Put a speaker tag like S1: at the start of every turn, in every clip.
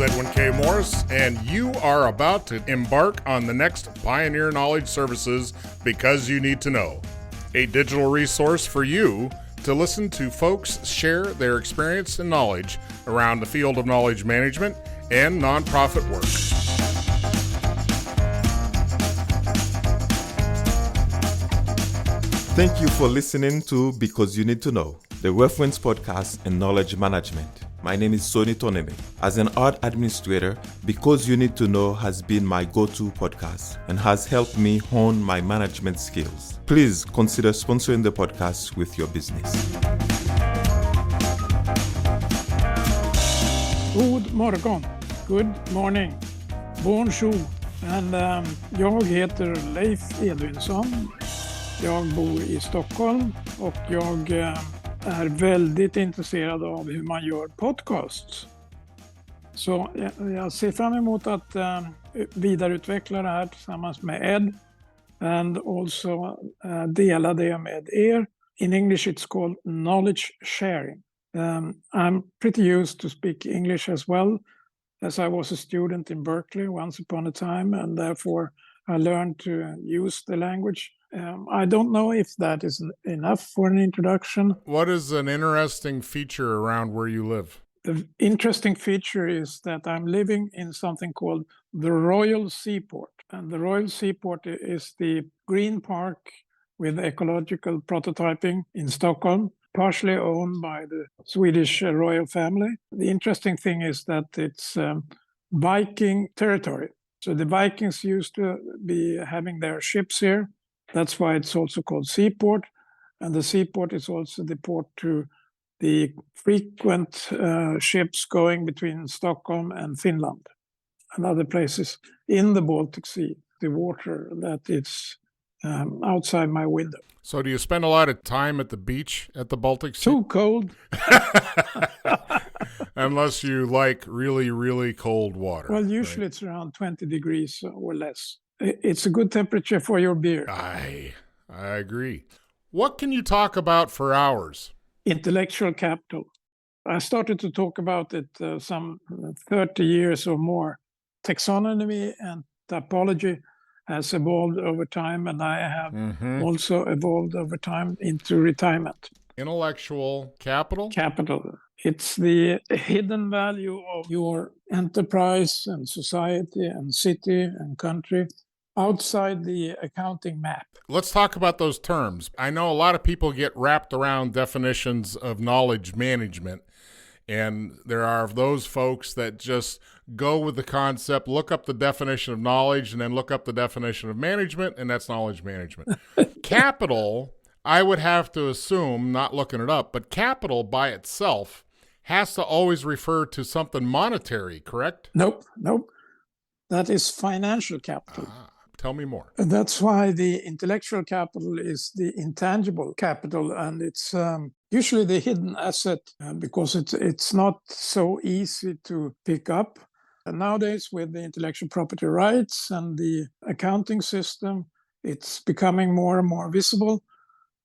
S1: Edwin K. Morris, and you are about to embark on the next Pioneer Knowledge Services Because You Need to Know, a digital resource for you to listen to folks share their experience and knowledge around the field of knowledge management and nonprofit work.
S2: Thank you for listening to Because You Need to Know, the reference podcast in knowledge management. My name is Soni Toneme. As an art administrator, Because You Need to Know has been my go-to podcast and has helped me hone my management skills. Please consider sponsoring the podcast with your business.
S3: God morgon, good morning, bonjour. Jag heter Leif Edvinsson. Jag bor i Stockholm och jag är väldigt intresserad av hur man gör podcasts. Så jag ser fram emot att vidareutveckla det här tillsammans med Ed and also dela det med er. In English it's called knowledge sharing. I'm pretty used to speak English as well, as I was a student in Berkeley once upon a time, and therefore I learned to use the language. I don't know if that is enough for an introduction.
S1: What is an interesting feature around where you live?
S3: The interesting feature is that I'm living in something called the Royal Seaport. And the Royal Seaport is the green park with ecological prototyping in Stockholm, partially owned by the Swedish royal family. The interesting thing is that it's Viking territory. So the Vikings used to be having their ships here. That's why it's also called seaport. And the seaport is also the port to the frequent ships going between Stockholm and Finland and other places in the Baltic Sea, the water that is outside my window.
S1: So do you spend a lot of time at the beach at the Baltic Sea?
S3: Too cold.
S1: Unless you like really, really cold water.
S3: Well, usually It's around 20 degrees or less. It's a good temperature for your beer.
S1: I agree. What can you talk about for hours?
S3: Intellectual capital. I started to talk about it some 30 years or more. Taxonomy and typology has evolved over time, and I have also evolved over time into retirement.
S1: Intellectual capital?
S3: Capital. It's the hidden value of your enterprise and society and city and country outside the accounting map.
S1: Let's talk about those terms. I know a lot of people get wrapped around definitions of knowledge management, and there are those folks that just go with the concept, look up the definition of knowledge, and then look up the definition of management, and that's knowledge management. Capital, I would have to assume, not looking it up, but capital by itself has to always refer to something monetary, correct?
S3: Nope. That is financial capital.
S1: Tell me more.
S3: And that's why the intellectual capital is the intangible capital, and it's usually the hidden asset because it's not so easy to pick up. And nowadays, with the intellectual property rights and the accounting system, it's becoming more and more visible.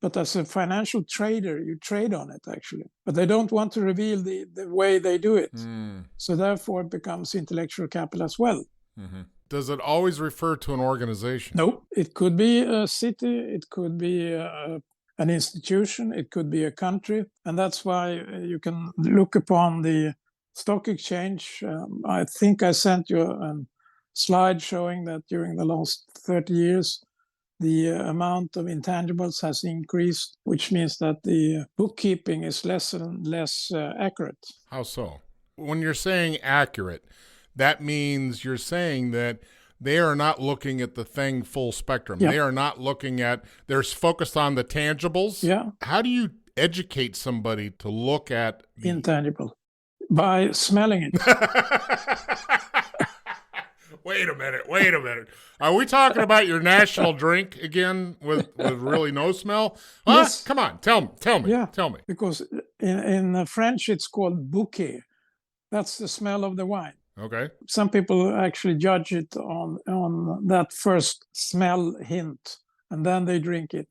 S3: But as a financial trader, you trade on it, actually. But they don't want to reveal the way they do it. So therefore, it becomes intellectual capital as well.
S1: Mm-hmm. Does it always refer to an organization?
S3: No, it could be a city, it could be an institution, it could be a country. And that's why you can look upon the stock exchange. I think I sent you a slide showing that during the last 30 years, the amount of intangibles has increased, which means that the bookkeeping is less and less accurate.
S1: How so? When you're saying accurate, that means you're saying that they are not looking at the thing full spectrum.
S3: Yeah.
S1: They are not looking at, they're focused on the tangibles.
S3: Yeah.
S1: How do you educate somebody to look at
S3: intangible? By smelling it.
S1: Wait a minute. Are we talking about your national drink again with really no smell?
S3: Yes.
S1: Come on, tell me.
S3: Yeah.
S1: Tell me.
S3: Because in French, it's called bouquet. That's the smell of the wine.
S1: Okay.
S3: Some people actually judge it on that first smell hint, and then they drink it.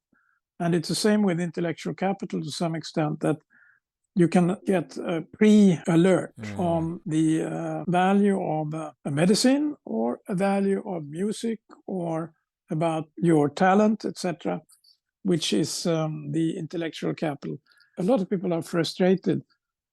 S3: And it's the same with intellectual capital to some extent, that you can get a pre-alert on the value of a medicine or a value of music or about your talent, etc., which is the intellectual capital. A lot of people are frustrated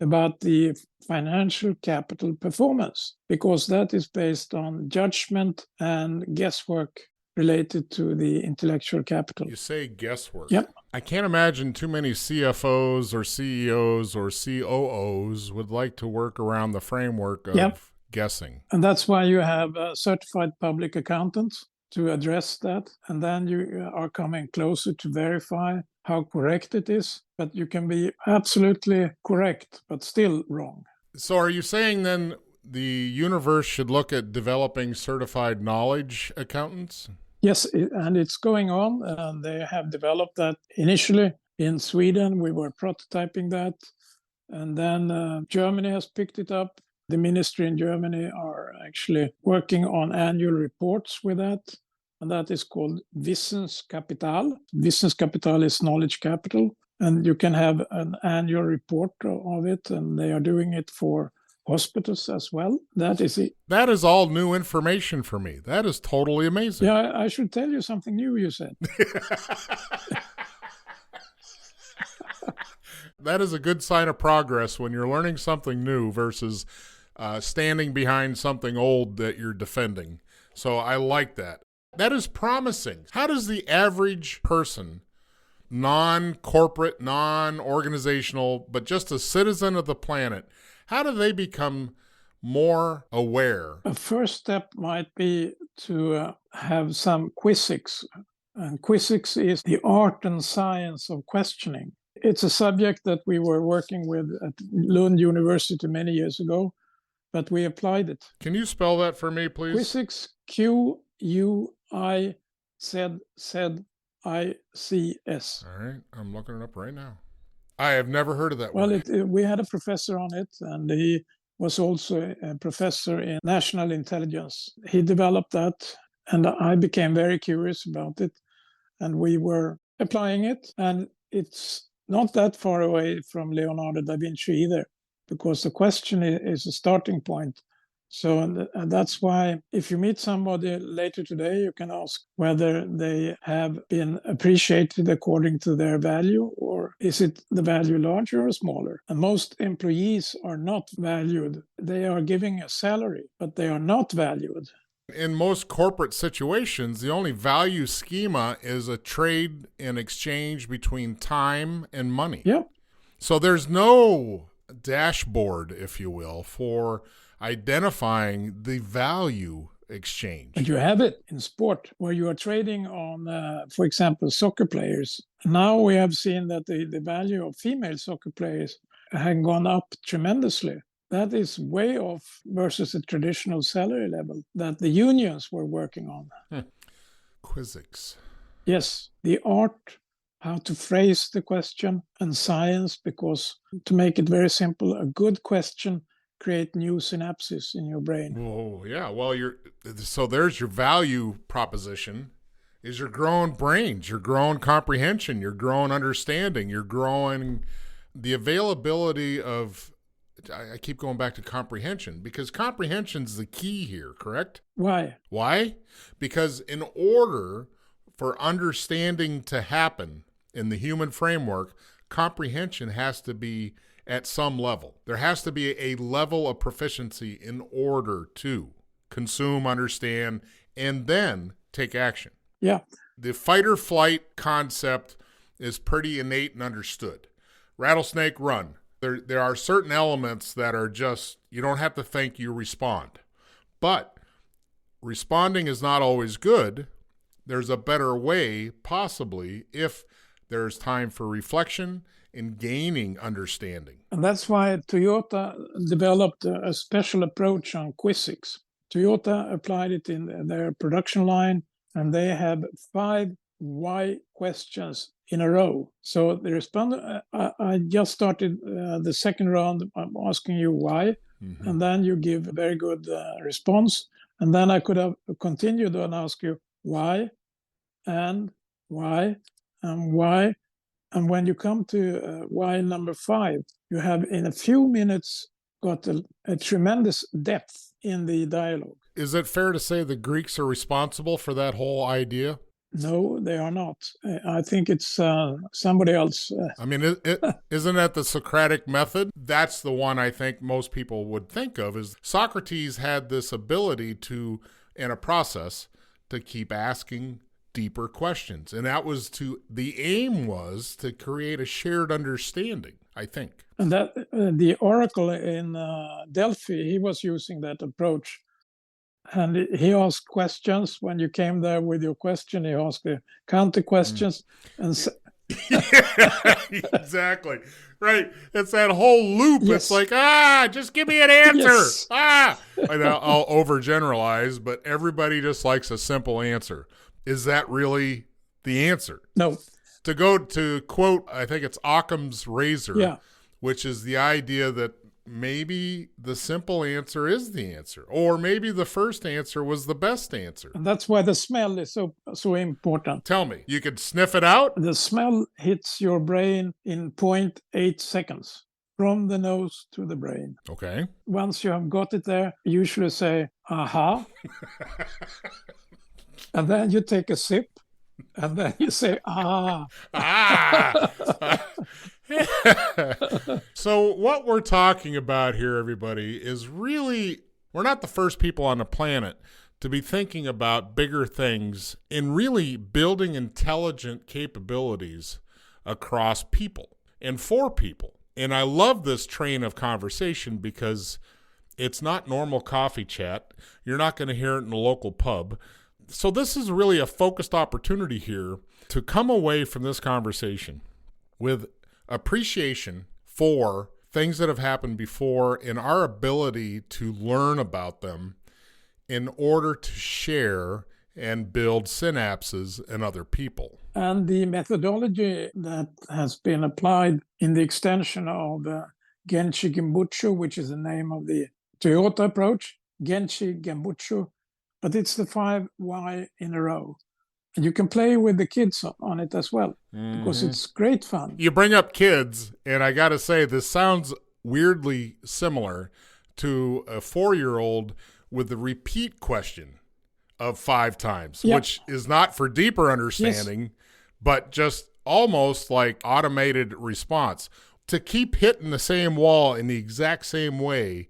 S3: about the financial capital performance because that is based on judgment and guesswork related to the intellectual capital.
S1: You say guesswork.
S3: Yep.
S1: I can't imagine too many CFOs or CEOs or COOs would like to work around the framework of guessing.
S3: And that's why you have certified public accountants to address that. And then you are coming closer to verify how correct it is. But you can be absolutely correct, but still wrong.
S1: So are you saying then the universe should look at developing certified knowledge accountants?
S3: Yes, and it's going on. And they have developed that initially in Sweden. We were prototyping that. And then Germany has picked it up. The ministry in Germany are actually working on annual reports with that. And that is called Wissenskapital. Wissenskapital is knowledge capital. And you can have an annual report of it. And they are doing it for hospitals as well. That is it.
S1: That is all new information for me. That is totally amazing.
S3: Yeah, I should tell you something new, you said.
S1: That is a good sign of progress when you're learning something new versus standing behind something old that you're defending. So I like that. That is promising. How does the average person, non-corporate, non-organizational, but just a citizen of the planet, how do they become more aware?
S3: A first step might be to have some quizzics. And quizzics is the art and science of questioning. It's a subject that we were working with at Lund University many years ago, but we applied it.
S1: Can you spell that for me, please?
S3: Quizzics, Q-U-I-Z-Z-I-C-S.
S1: All right, I'm looking it up right now. I have never heard of that
S3: Well,
S1: word.
S3: we had a professor on it, and he was also a professor in national intelligence. He developed that, and I became very curious about it, and we were applying it, and it's not that far away from Leonardo da Vinci either, because the question is a starting point. So that's why if you meet somebody later today, you can ask whether they have been appreciated according to their value, or is it the value larger or smaller? And most employees are not valued. They are giving a salary, but they are not valued.
S1: In most corporate situations, the only value schema is a trade and exchange between time and money.
S3: Yep.
S1: So there's no dashboard, if you will, for identifying the value exchange.
S3: But you have it in sport where you are trading on, for example, soccer players. Now we have seen that the value of female soccer players have gone up tremendously. That is way off versus a traditional salary level that the unions were working on.
S1: Quizzics.
S3: Yes, the art, how to phrase the question, and science, because to make it very simple, a good question create new synapses in your brain.
S1: Oh, yeah. Well, so there's your value proposition, is your growing brains, your growing comprehension, your growing understanding, your growing the availability of, I keep going back to comprehension, because comprehension's the key here, correct?
S3: Why?
S1: Why? Because in order for understanding to happen in the human framework, comprehension has to be at some level. There has to be a level of proficiency in order to consume, understand, and then take action.
S3: Yeah.
S1: The fight or flight concept is pretty innate and understood. Rattlesnake run. There are certain elements that are just, you don't have to think, you respond. But responding is not always good. There's a better way, possibly, if there's time for reflection and gaining understanding.
S3: And that's why Toyota developed a special approach on quizzics. Toyota applied it in their production line, and they have 5 why questions in a row. So the respondent, I just started the second round. I'm asking you why, and then you give a very good response. And then I could have continued and ask you why, and why, and why. And when you come to why number 5, you have in a few minutes got a tremendous depth in the dialogue.
S1: Is it fair to say the Greeks are responsible for that whole idea?
S3: No, they are not. I think it's somebody else.
S1: I mean, isn't that the Socratic method? That's the one I think most people would think of, is Socrates had this ability to, in a process, to keep asking deeper questions. And that was the aim was to create a shared understanding, I think.
S3: And that the oracle in Delphi, he was using that approach. And he asked questions. When you came there with your question, he asked the counter questions.
S1: Yeah, exactly. Right. It's that whole loop.
S3: Yes.
S1: It's like, just give me an answer.
S3: Yes.
S1: And I'll overgeneralize, but everybody just likes a simple answer. Is that really the answer?
S3: No.
S1: To go to quote, I think it's Occam's razor, which is the idea that maybe the simple answer is the answer, or maybe the first answer was the best answer.
S3: And that's why the smell is so important.
S1: Tell me, you could sniff it out?
S3: The smell hits your brain in 0.8 seconds from the nose to the brain.
S1: Okay.
S3: Once you have got it there, you usually say, aha. And then you take a sip, and then you say, ah.
S1: So what we're talking about here, everybody, is really, we're not the first people on the planet to be thinking about bigger things and really building intelligent capabilities across people and for people. And I love this train of conversation because it's not normal coffee chat. You're not going to hear it in a local pub. So this is really a focused opportunity here to come away from this conversation with appreciation for things that have happened before and our ability to learn about them in order to share and build synapses in other people.
S3: And the methodology that has been applied in the extension of Genchi Genbutsu, which is the name of the Toyota approach, Genchi Genbutsu, but it's the 5 why in a row. And you can play with the kids on it as well, because it's great fun.
S1: You bring up kids, and I got to say, this sounds weirdly similar to a 4-year-old with the repeat question of 5 times, which is not for deeper understanding, but just almost like automated response. To keep hitting the same wall in the exact same way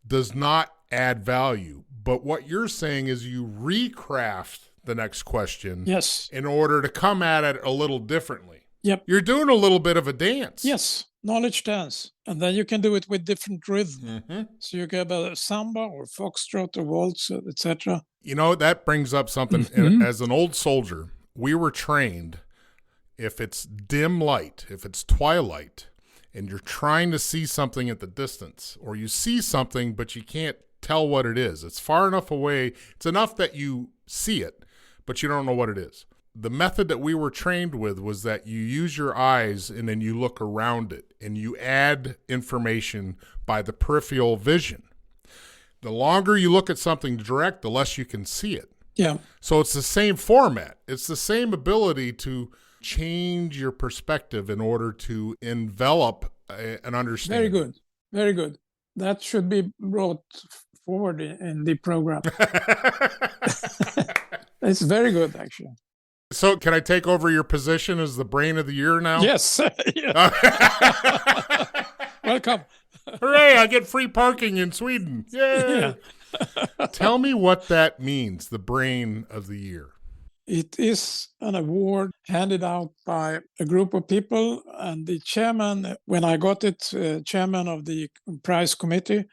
S1: does not add value. But what you're saying is you recraft the next question in order to come at it a little differently.
S3: Yep.
S1: You're doing a little bit of a dance.
S3: Yes, knowledge dance. And then you can do it with different rhythm. So you get a samba or foxtrot or waltz, etc.
S1: You know, that brings up something. As an old soldier, we were trained, if it's dim light, if it's twilight, and you're trying to see something at the distance, or you see something but you can't tell what it is. It's far enough away. It's enough that you see it, but you don't know what it is. The method that we were trained with was that you use your eyes and then you look around it and you add information by the peripheral vision. The longer you look at something direct, the less you can see it.
S3: Yeah.
S1: So it's the same format. It's the same ability to change your perspective in order to envelop an understanding.
S3: Very good. Very good. That should be brought forward in the program. It's very good, actually.
S1: So can I take over your position as the brain of the year now?
S3: Yes. Welcome.
S1: Hooray, I get free parking in Sweden. Yay. Yeah. Tell me what that means, the brain of the year.
S3: It is an award handed out by a group of people, and the chairman, when I got it, chairman of the prize committee,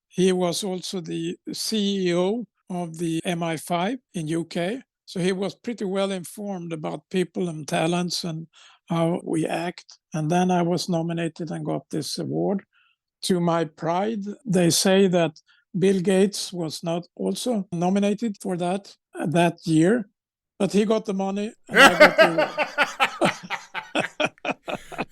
S3: he was also the CEO of the MI5 in UK. So he was pretty well informed about people and talents and how we act. And then I was nominated and got this award. To my pride, they say that Bill Gates was not also nominated for that year, but he got the money and I got the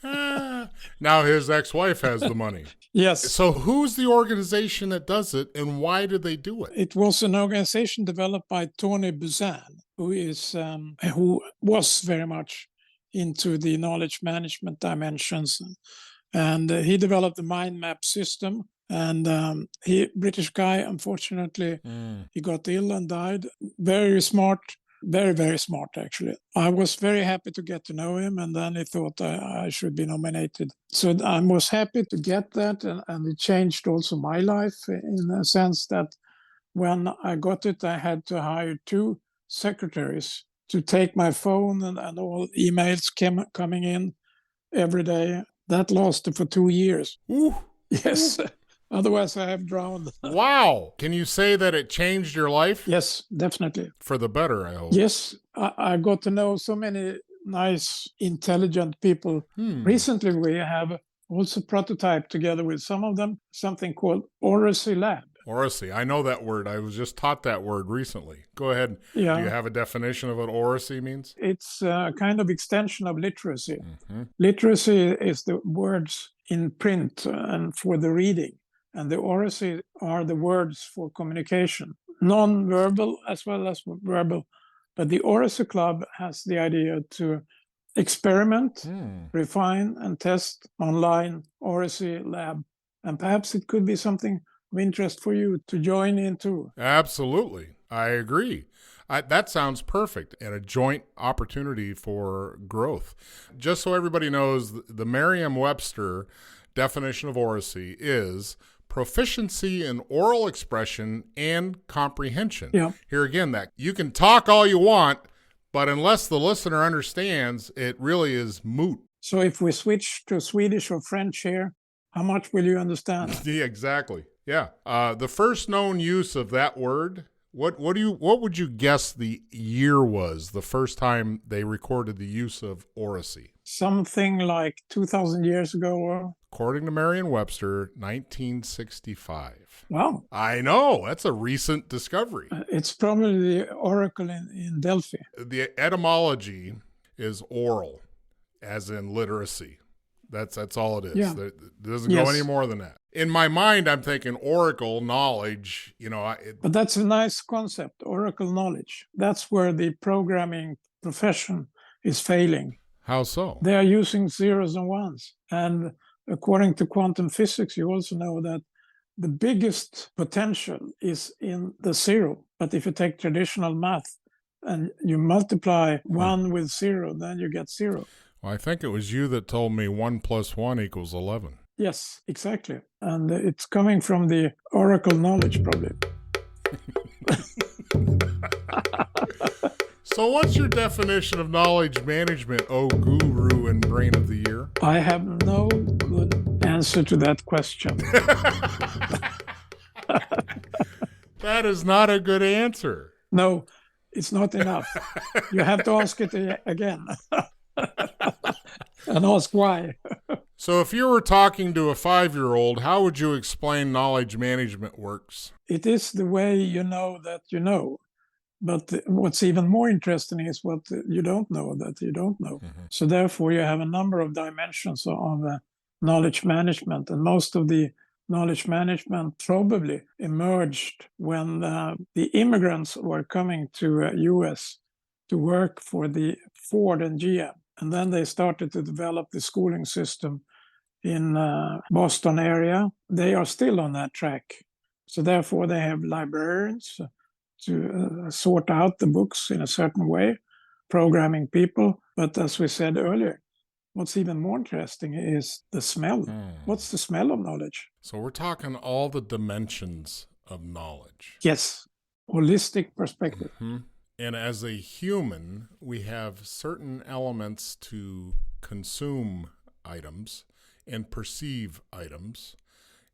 S1: award. Now his ex-wife has the money.
S3: Yes.
S1: So who's the organization that does it and why did they do it?
S3: It was an organization developed by Tony Buzan, who was very much into the knowledge management dimensions. And he developed the mind map system. And British guy, unfortunately, he got ill and died. Very smart, very, very smart, actually. I was very happy to get to know him, and then he thought I should be nominated. So I was happy to get that, and it changed also my life in a sense that when I got it, I had to hire 2 secretaries to take my phone and all emails coming in every day. That lasted for 2 years.
S1: Ooh.
S3: Yes. Otherwise, I have drowned.
S1: Wow. Can you say that it changed your life?
S3: Yes, definitely.
S1: For the better, I hope.
S3: Yes, I got to know so many nice, intelligent people. Recently, we have also prototyped together with some of them something called Oracy Lab.
S1: Oracy. I know that word. I was just taught that word recently. Go ahead.
S3: Yeah.
S1: Do you have a definition of what oracy means?
S3: It's a kind of extension of literacy. Literacy is the words in print and for the reading. And the oracy are the words for communication, non-verbal as well as verbal. But the Oracy Club has the idea to experiment, refine, and test online Oracy Lab. And perhaps it could be something of interest for you to join into.
S1: Absolutely. I agree. That sounds perfect, and a joint opportunity for growth. Just so everybody knows, the Merriam-Webster definition of oracy is proficiency in oral expression and comprehension.
S3: Yeah.
S1: Here again, that you can talk all you want, but unless the listener understands, it really is moot.
S3: So if we switch to Swedish or French here, how much will you understand?
S1: Yeah, exactly. Yeah. The first known use of that word, what would you guess the year was the first time they recorded the use of oracy?
S3: Something like 2,000 years ago or?
S1: According to Merriam-Webster, 1965.
S3: Wow.
S1: I know. That's a recent discovery.
S3: It's probably the oracle in Delphi.
S1: The etymology is oral, as in literacy. That's all it is.
S3: Yeah.
S1: It doesn't go any more than that. In my mind, I'm thinking oracle, knowledge,
S3: But that's a nice concept, oracle knowledge. That's where the programming profession is failing.
S1: How so?
S3: They are using zeros and ones. And according to quantum physics, you also know that the biggest potential is in the zero. But if you take traditional math and you multiply 1 with 0, then you get 0.
S1: Well, I think it was you that told me 1 + 1 = 11.
S3: Yes, exactly. And it's coming from the oracle knowledge, probably.
S1: So what's your definition of knowledge management, oh guru and brain of the year?
S3: I have no good answer to that question.
S1: That is not a good answer.
S3: No, it's not enough. You have to ask it again. And ask why.
S1: So if you were talking to a 5-year-old, how would you explain knowledge management works?
S3: It is the way you know that you know. But what's even more interesting is what you don't know that you don't know. So therefore, you have a number of dimensions of knowledge management. And most of the knowledge management probably emerged when the immigrants were coming to US to work for the Ford and GM. And then they started to develop the schooling system in Boston area. They are still on that track. So therefore, they have librarians to sort out the books in a certain way, programming people. But as we said earlier, what's even more interesting is the smell. What's the smell of knowledge?
S1: So we're talking all the dimensions of knowledge.
S3: Yes, holistic perspective.
S1: And as a human, we have certain elements to consume items and perceive items.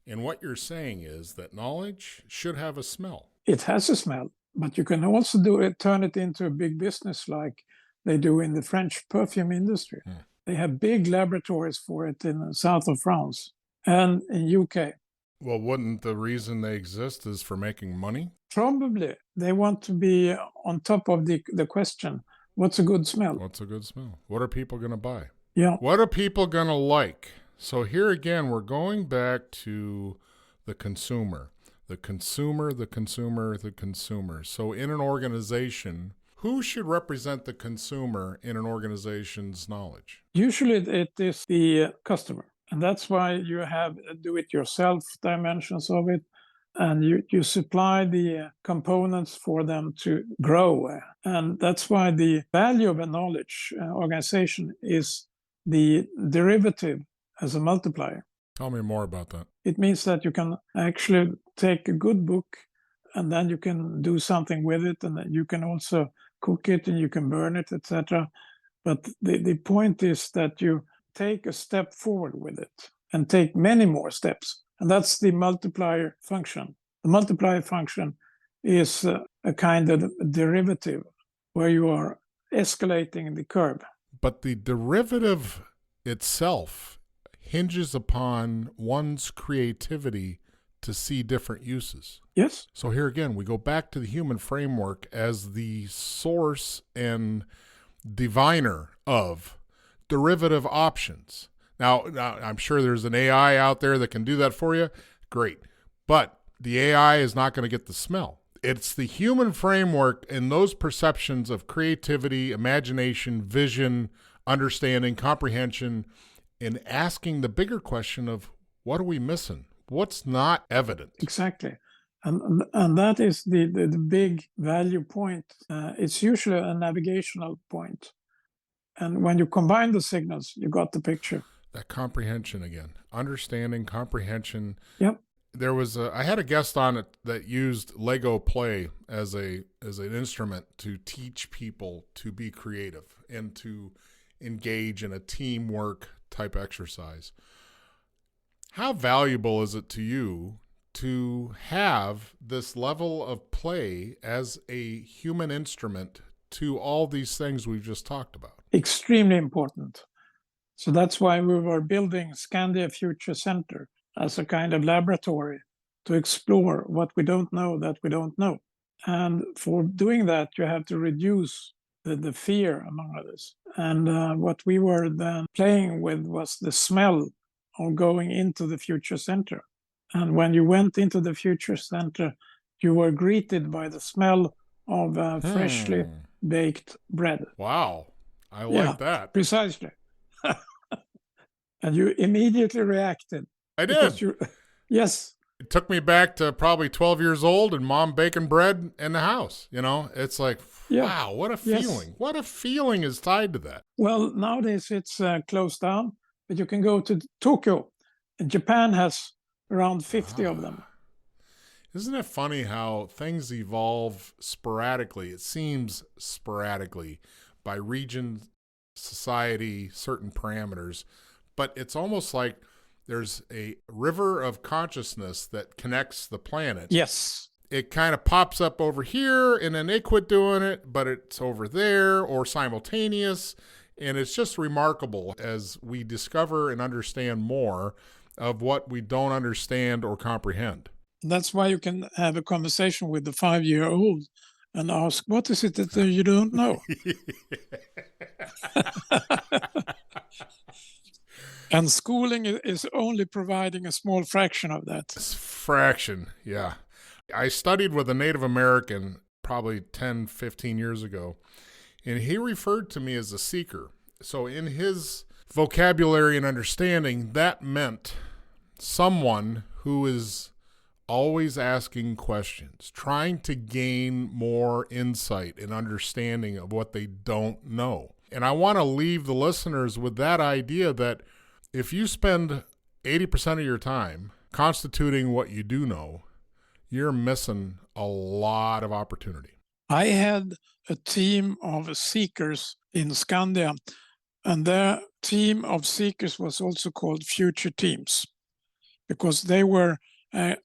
S1: And what you're saying is that knowledge should have a smell.
S3: It has a smell, but you can also turn it into a big business like they do in the French perfume industry. They have big laboratories for it in the south of France and in UK.
S1: Well, wouldn't the reason they exist is for making money?
S3: Probably. They want to be on top of the question, what's a good smell?
S1: What's a good smell? What are people going to buy?
S3: Yeah.
S1: What are people going to like? So here again, we're going back to the consumer. The consumer, the consumer, the consumer. So in an organization, Who should represent the consumer in an organization's knowledge?
S3: Usually it is the customer. And that's why you have do-it-yourself dimensions of it. And you supply the components for them to grow. And that's why the value of a knowledge organization is the derivative as a multiplier.
S1: Tell me more about that.
S3: It means that you can actually take a good book and then you can do something with it, and you can also cook it and you can burn it, etc. But the point is that you take a step forward with it and take many more steps. And that's the multiplier function. The multiplier function is a kind of derivative where you are escalating the curve.
S1: But the derivative itself hinges upon one's creativity to see different uses.
S3: Yes.
S1: So here again, we go back to the human framework as the source and diviner of derivative options. Now, I'm sure there's an AI out there that can do that for you. Great. But the AI is not going to get the smell. It's the human framework and those perceptions of creativity, imagination, vision, understanding, comprehension, and asking the bigger question of what are we missing? What's not evident?
S3: Exactly. And that is the big value point. It's usually a navigational point. And when you combine the signals, you got the picture.
S1: That comprehension again. Understanding, comprehension.
S3: Yep.
S1: There was I had a guest on it that used Lego play as an instrument to teach people to be creative and to engage in a teamwork type exercise. How valuable is it to you to have this level of play as a human instrument to all these things we've just talked about?
S3: Extremely important. So that's why we were building Scandia Future Center as a kind of laboratory to explore what we don't know that we don't know. And for doing that, you have to reduce the fear, among others. And what we were then playing with was the smell of going into the Future Center. And when you went into the Future Center, you were greeted by the smell of freshly baked bread.
S1: Wow. I like that.
S3: Precisely. And you immediately reacted.
S1: I did.
S3: Yes.
S1: It took me back to probably 12 years old and mom baking bread in the house. You know, it's like, wow, what a feeling. Yes. What a feeling is tied to that.
S3: Well, nowadays it's closed down, but you can go to Tokyo. And Japan has around 50 of them.
S1: Isn't it funny how things evolve sporadically? It seems sporadically by region, society, certain parameters. But it's almost like there's a river of consciousness that connects the planet.
S3: Yes.
S1: It kind of pops up over here, and then they quit doing it, but it's over there or simultaneous. And it's just remarkable as we discover and understand more of what we don't understand or comprehend.
S3: That's why you can have a conversation with the 5-year-old and ask, what is it that you don't know? And schooling is only providing a small fraction of that.
S1: Fraction, yeah. I studied with a Native American probably 10, 15 years ago, and he referred to me as a seeker. So in his vocabulary and understanding, that meant someone who is always asking questions, trying to gain more insight and understanding of what they don't know. And I want to leave the listeners with that idea that if you spend 80% of your time constituting what you do know, you're missing a lot of opportunity.
S3: I had a team of seekers in Scandia, and their team of seekers was also called Future Teams, because they were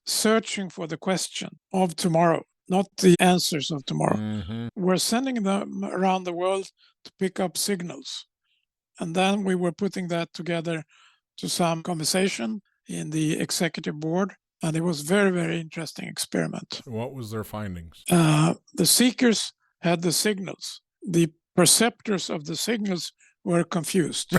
S3: searching for the question of tomorrow, not the answers of tomorrow. Mm-hmm. We're sending them around the world to pick up signals. And then we were putting that together to some conversation in the executive board. And it was very, very interesting experiment.
S1: What was their findings?
S3: The seekers had the signals. The perceptors of the signals were confused.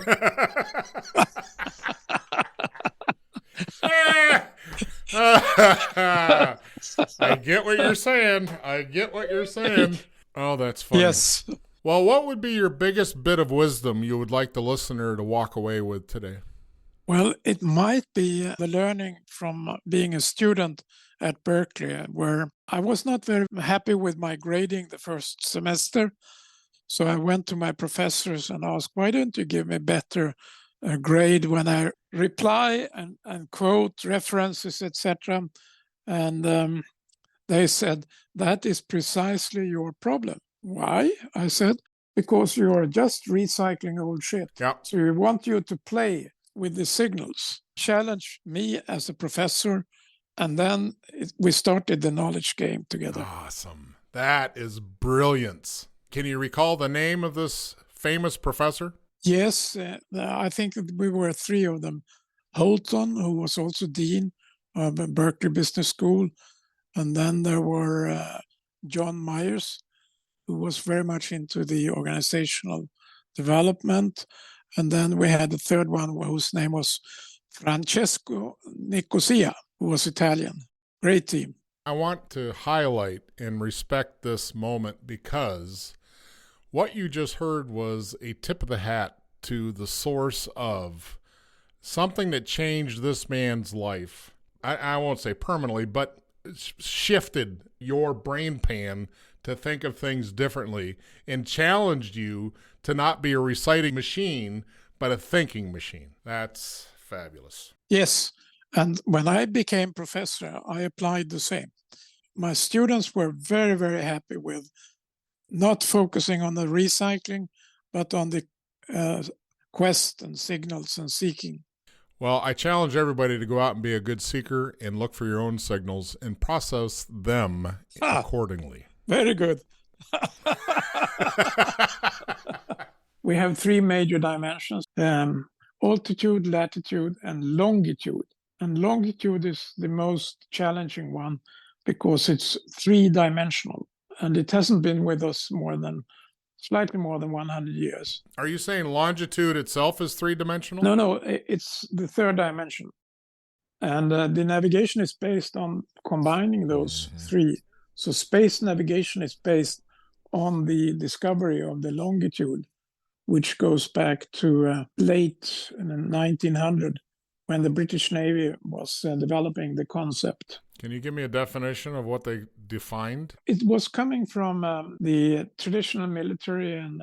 S1: I get what you're saying. Oh, that's funny.
S3: Yes.
S1: Well, what would be your biggest bit of wisdom you would like the listener to walk away with today?
S3: Well, it might be the learning from being a student at Berkeley, where I was not very happy with my grading the first semester. So I went to my professors and asked, why don't you give me better grade when I reply and quote references, etc. And they said, that is precisely your problem. Why? I said, because you are just recycling old shit.
S1: Yeah.
S3: So we want you to play with the signals, challenge me as a professor, and then we started the knowledge game together.
S1: Awesome. That is brilliance. Can you recall the name of this famous professor?
S3: Yes, I think we were three of them. Holton, who was also dean of Berkeley Business School, and then there were John Myers, who was very much into the organizational development. And then we had the third one whose name was Francesco Nicosia, who was Italian. Great team.
S1: I want to highlight and respect this moment because what you just heard was a tip of the hat to the source of something that changed this man's life. I won't say permanently, but shifted your brain pan to think of things differently and challenged you to not be a reciting machine, but a thinking machine. That's fabulous.
S3: Yes. And when I became professor, I applied the same. My students were very, very happy with not focusing on the recycling, but on the quest and signals and seeking.
S1: Well, I challenge everybody to go out and be a good seeker and look for your own signals and process them accordingly.
S3: Very good. We have three major dimensions, altitude, latitude, and longitude. And longitude is the most challenging one because it's three-dimensional. And it hasn't been with us slightly more than 100 years.
S1: Are you saying longitude itself is three-dimensional?
S3: No, it's the third dimension. And the navigation is based on combining those three. So space navigation is based on the discovery of the longitude, which goes back to late 1900 when the British Navy was developing the concept.
S1: Can you give me a definition of what they defined?
S3: It was coming from the traditional military and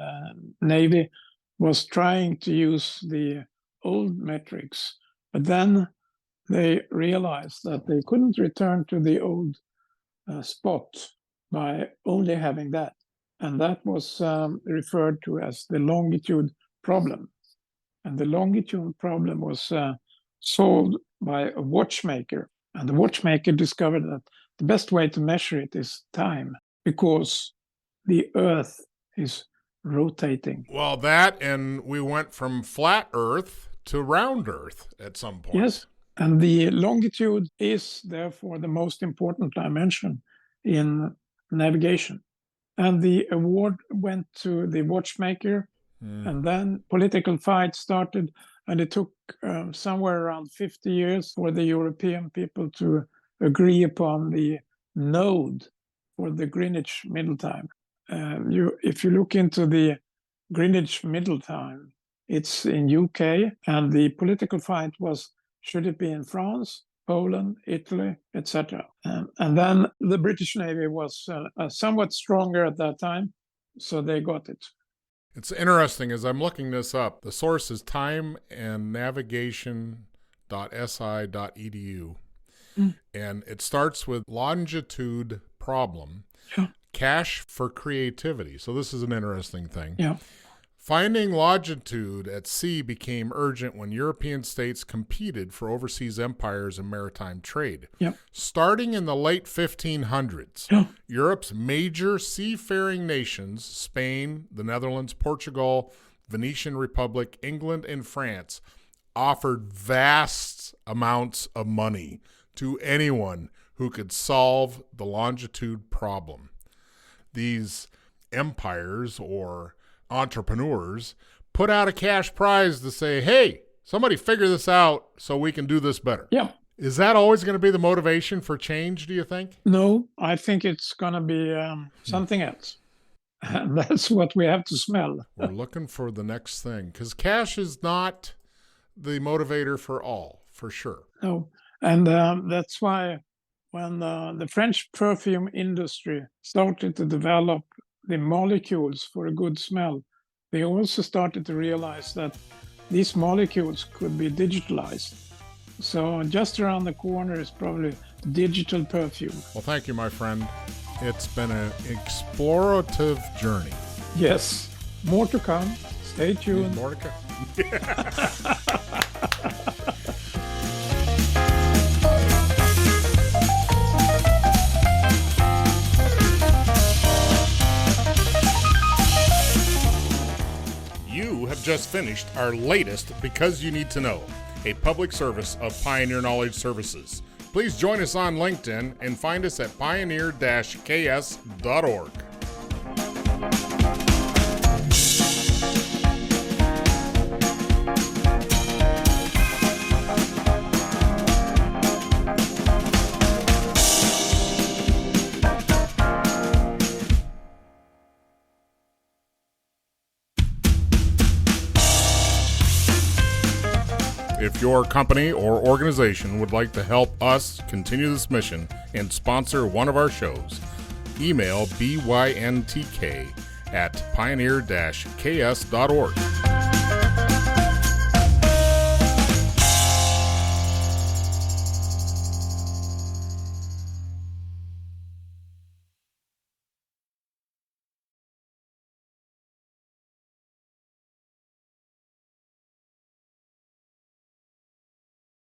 S3: Navy was trying to use the old metrics, but then they realized that they couldn't return to the old spot by only having that. And that was referred to as the longitude problem. And the longitude problem was solved by a watchmaker. And the watchmaker discovered that the best way to measure it is time, because the Earth is rotating.
S1: Well, that, and we went from flat Earth to round Earth at some point.
S3: Yes, and the longitude is therefore the most important dimension in navigation. And the award went to the watchmaker, and then political fight started, and it took somewhere around 50 years for the European people to agree upon the node for the Greenwich Middle Time. If you look into the Greenwich Middle Time, it's in UK, and the political fight was, should it be in France, Poland, Italy, etc. And then the British Navy was somewhat stronger at that time, so they got it.
S1: It's interesting, as I'm looking this up, the source is timeandnavigation.si.edu. And it starts with longitude problem, cash for creativity. So this is an interesting thing.
S3: Yeah.
S1: Finding longitude at sea became urgent when European states competed for overseas empires and maritime trade.
S3: Yep.
S1: Starting in the late 1500s, Europe's major seafaring nations, Spain, the Netherlands, Portugal, Venetian Republic, England, and France, offered vast amounts of money to anyone who could solve the longitude problem. These empires or entrepreneurs put out a cash prize to say, hey, somebody figure this out so we can do this better.
S3: Yeah.
S1: Is that always going to be the motivation for change, do you think?
S3: No, I think it's going to be something else. And that's what we have to smell.
S1: We're looking for the next thing, because cash is not the motivator for all, for sure.
S3: No. And that's why when the French perfume industry started to develop the molecules for a good smell, they also started to realize that these molecules could be digitalized. So just around the corner is probably digital perfume.
S1: Well, thank you, my friend. It's been an explorative journey.
S3: Yes, more to come. Stay tuned.
S1: More to come. You have just finished our latest Because You Need to Know, a public service of Pioneer Knowledge Services. Please join us on LinkedIn and find us at pioneer-ks.org. If your company or organization would like to help us continue this mission and sponsor one of our shows, email byntk@pioneer-ks.org.